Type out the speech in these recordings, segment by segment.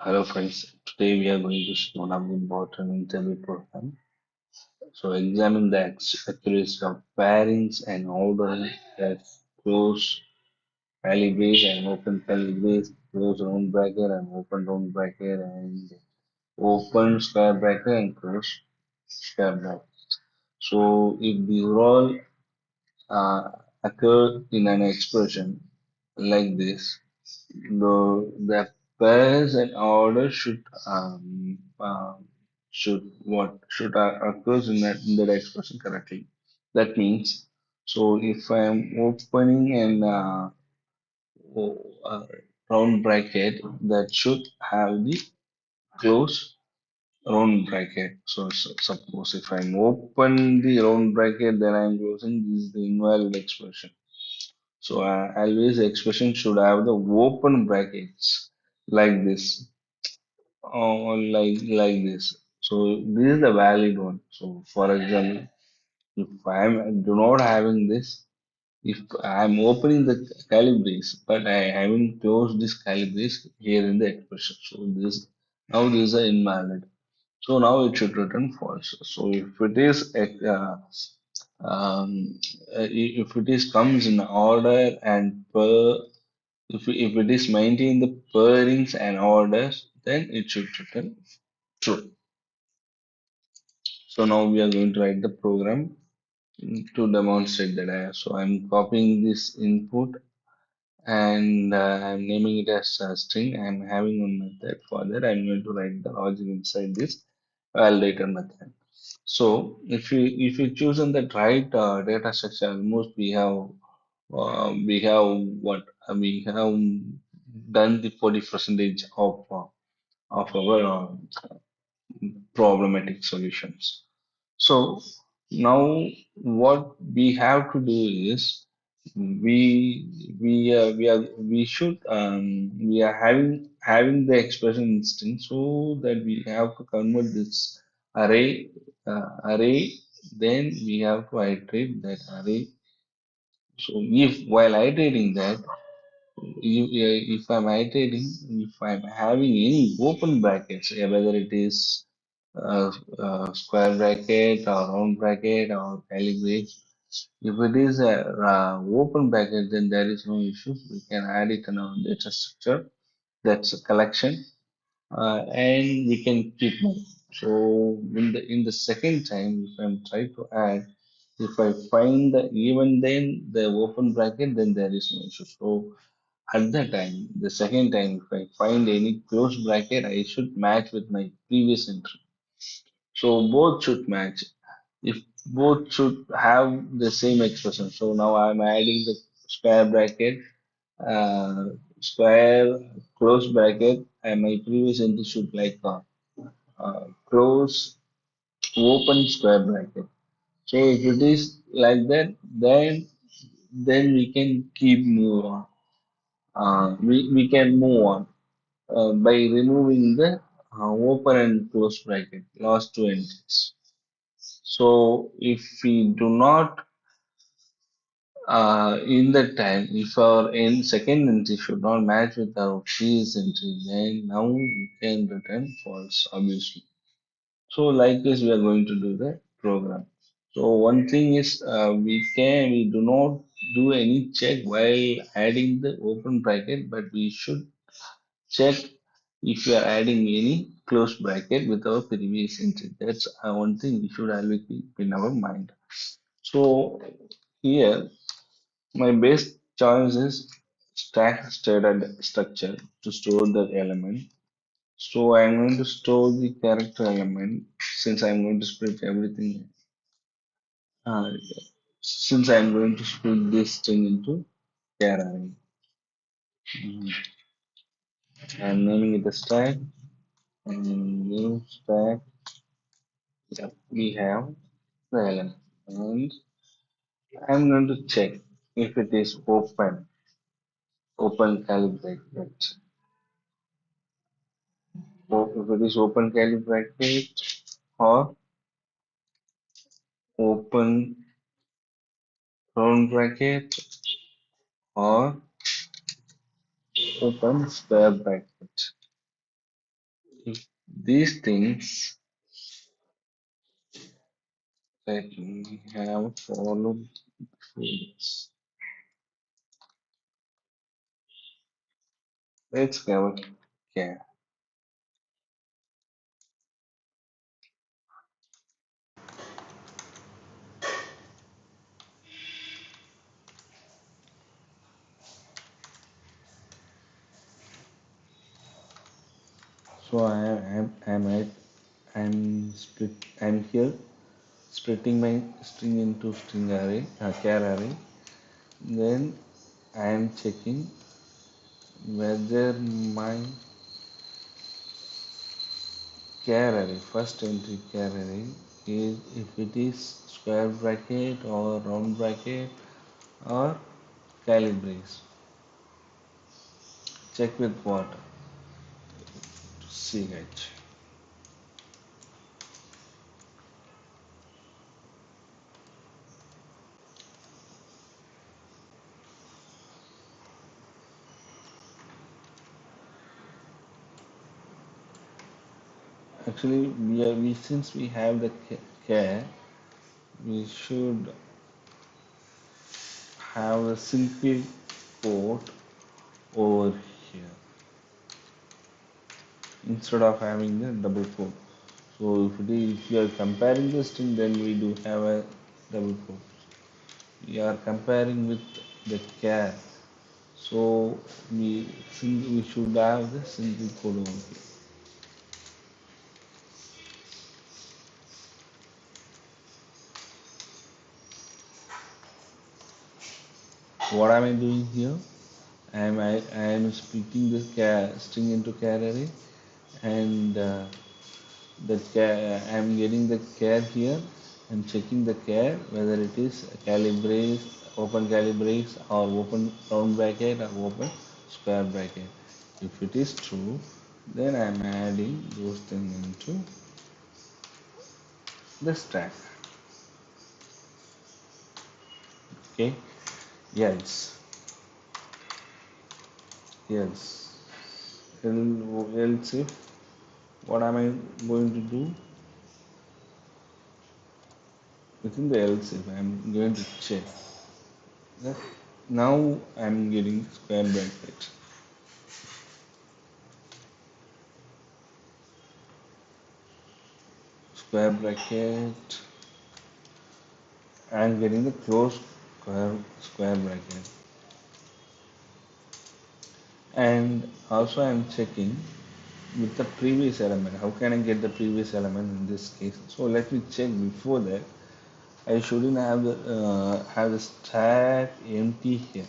Hello friends, today we are going to see one of the important interview program. So examine the accuracy of pairings and ordering that close curly brace and open curly brace, close round bracket and open round bracket and open square bracket and close square bracket. So if the role uh, occur in an expression like this, the pairs and order should occurs in that expression correctly. That means so if I am opening an o- uh, round bracket that should have the close round bracket. So suppose if I'm open the round bracket then I'm closing, this is the invalid expression. So always the expression should have the open brackets like this or like this. So this is the valid one. So for example, if I'm do not having this, if I'm opening the calibres, but I haven't closed this calibres here in the expression. So this now this is invalid. So now it should return false. So if it is um, if it is comes in order and per if it is maintain the pairings and orders, then it should return true. So now we are going to write the program to demonstrate that. So I'm copying this input and I'm naming it as a string. I'm having one method for that. I'm going to write the logic inside this validator method. So if you chosen the right data structure, almost we have what we have done the 40 percentage of our problematic solutions. So now what we have to do is we should we are having the expression instinct so that we have to convert this array, then we have to iterate that array. So if while iterating that, if I'm iterating, if I'm having any open brackets, whether it is square bracket or round bracket or calibrate, if it is a open bracket, then there is no issue. We can add it in our data structure. That's a collection, and we can keep moving. So in the second time, if I'm trying to add, if I find even then the open bracket, then there is no issue. So at that time, the second time, if I find any closed bracket, I should match with my previous entry. So both should match. If both should have the same expression. So now I'm adding the square bracket, uh, square close bracket, and my previous entry should like close open square bracket. So if it is like that, then we can keep move on. We can move on by removing the open and close bracket, last two entries. So if we do not in that time, if our second entry should not match with our previous entry, then now we can return false, obviously. So like this, we are going to do the program. So one thing is we do not do any check while adding the open bracket, but we should check if we are adding any close bracket with our previous entry. That's one thing we should always keep in our mind. So here my best choice is stack stated structure to store the element. So I'm going to store the character element since I'm going to split everything. Uh, since I'm going to split this string into char array. Mhm. I'm naming it a stack and new stack. Yeah, we have the element and I'm going to check if it is open calibrated. So if it is open calibrated or open round bracket or open square bracket. if these things that we have followed through this, let's cover care. So I'm split. I'm here splitting my string into string array, char array. Then I am checking whether my char array, first entry char array, is if it is square bracket or round bracket or calibrates. Check with what? CH. Actually, we since we have the char, we should have a simple quote over here instead of having the double quote. So if you are comparing the string, then we do have a double quote. We are comparing with the char, so we should have the single quote over here. What am I doing here? I am splitting this string into char array, and I'm getting the char here. I'm checking the char whether it is calibrates, open calibrates, or open round bracket or open square bracket. If it is true, then I'm adding those things into the stack. Okay. Else, else, else if what am I going to do within the else if I'm going to check that now I'm getting square bracket, square bracket. I'm getting the closed square bracket, and also I'm checking with the previous element. How can I get the previous element in this case? So let me check before that. I shouldn't have the stack empty here.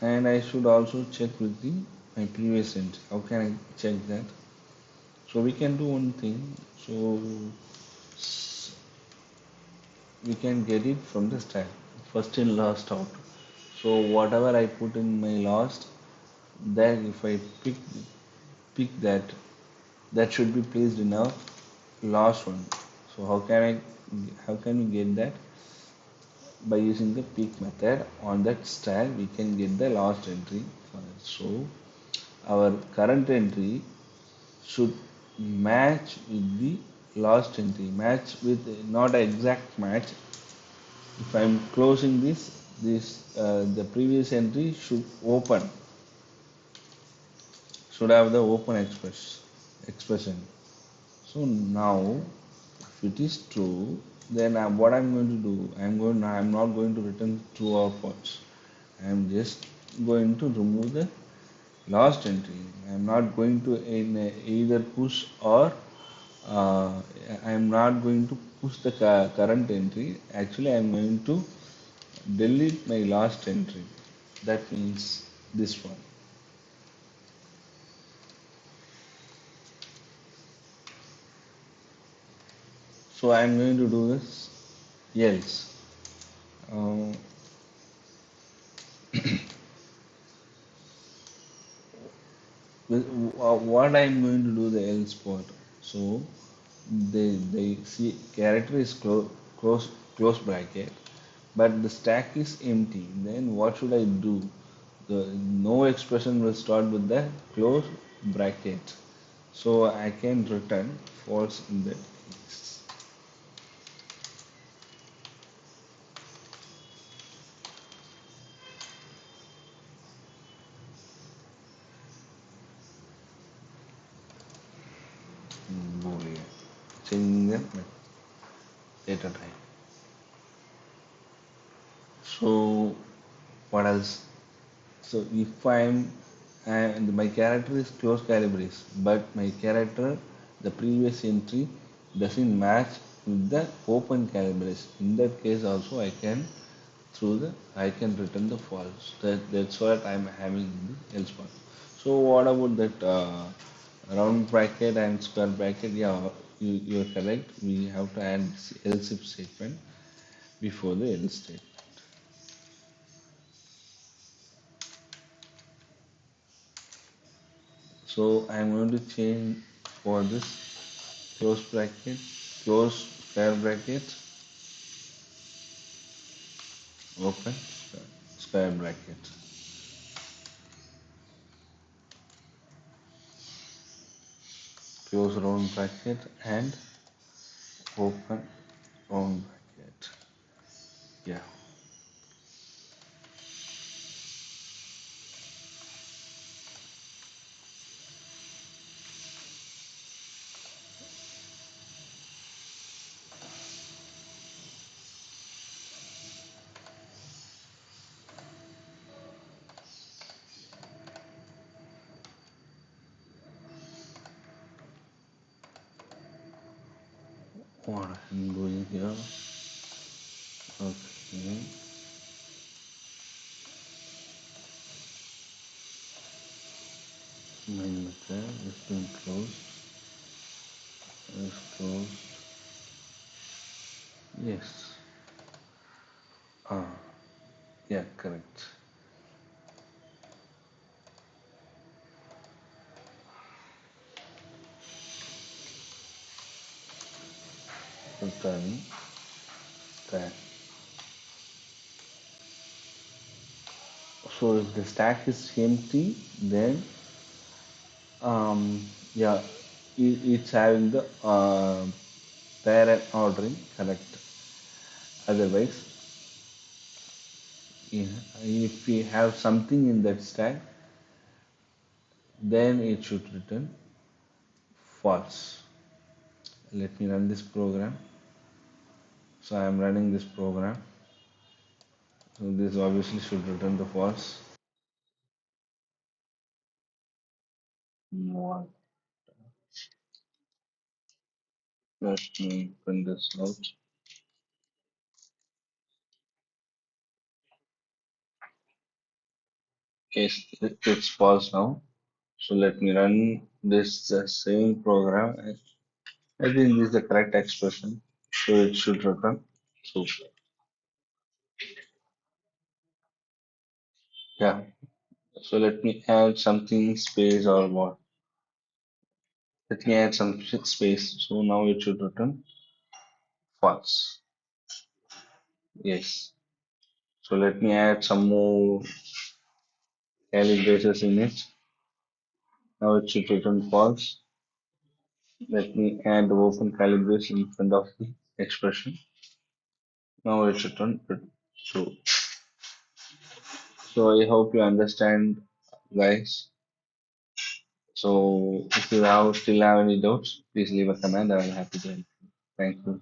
And I should also check with the my previous entry. How can I check that? So we can do one thing. So we can get it from the stack. First in, last out. So whatever I put in my last, then if I pick that, that should be placed in our last one. So how can we get that? By using the pick method on that stack, we can get the last entry. So our current entry should match with the last entry. Match with not an exact match. If I'm closing this the previous entry should have the open expression. So now, if it is true, then what I'm going to do, I'm not going to return true or false. I'm just going to remove the last entry. I'm not going to either push or uh, I'm not going to push the current entry. Actually, I'm going to delete my last entry. That means this one. So I'm going to do this else. Uh, what I'm going to do the else part. So they see character is close bracket, but the stack is empty. Then what should I do? The no expression will start with the close bracket, so I can return false in that case. Boolean changing the data type. So what else? So if I'm and my character is close calibres, but my character, the previous entry doesn't match with the open calibres. In that case also I can return the false. That's what I'm having in the else part. So what about that round bracket and square bracket? Yeah, you're correct. We have to add this else if statement before the else statement. So I'm going to change for this close bracket, close square bracket, open square bracket, close round bracket, and open round bracket. Yeah. What I'm doing here. Okay. Main method is been closed. Is closed. Yes. Ah. Yeah. Correct. Return stack. So if the stack is empty, then yeah, it's having the pair and ordering correct. Otherwise, yeah, if we have something in that stack, then it should return false. Let me run this program. So I am running this program. So this obviously should return the false. What? Let me print this out. Yes, it's false now. So let me run this same program. I think this is the correct expression. So it should return. So yeah. So let me add something space or what? Let me add some space. So now it should return false. Yes. So let me add some more calibrators in it. Now it should return false. Let me add the open calibration in front of the expression. Now it should return true. So I hope you understand, guys. So if you still have any doubts, please leave a comment. I will happy to help you. Thank you.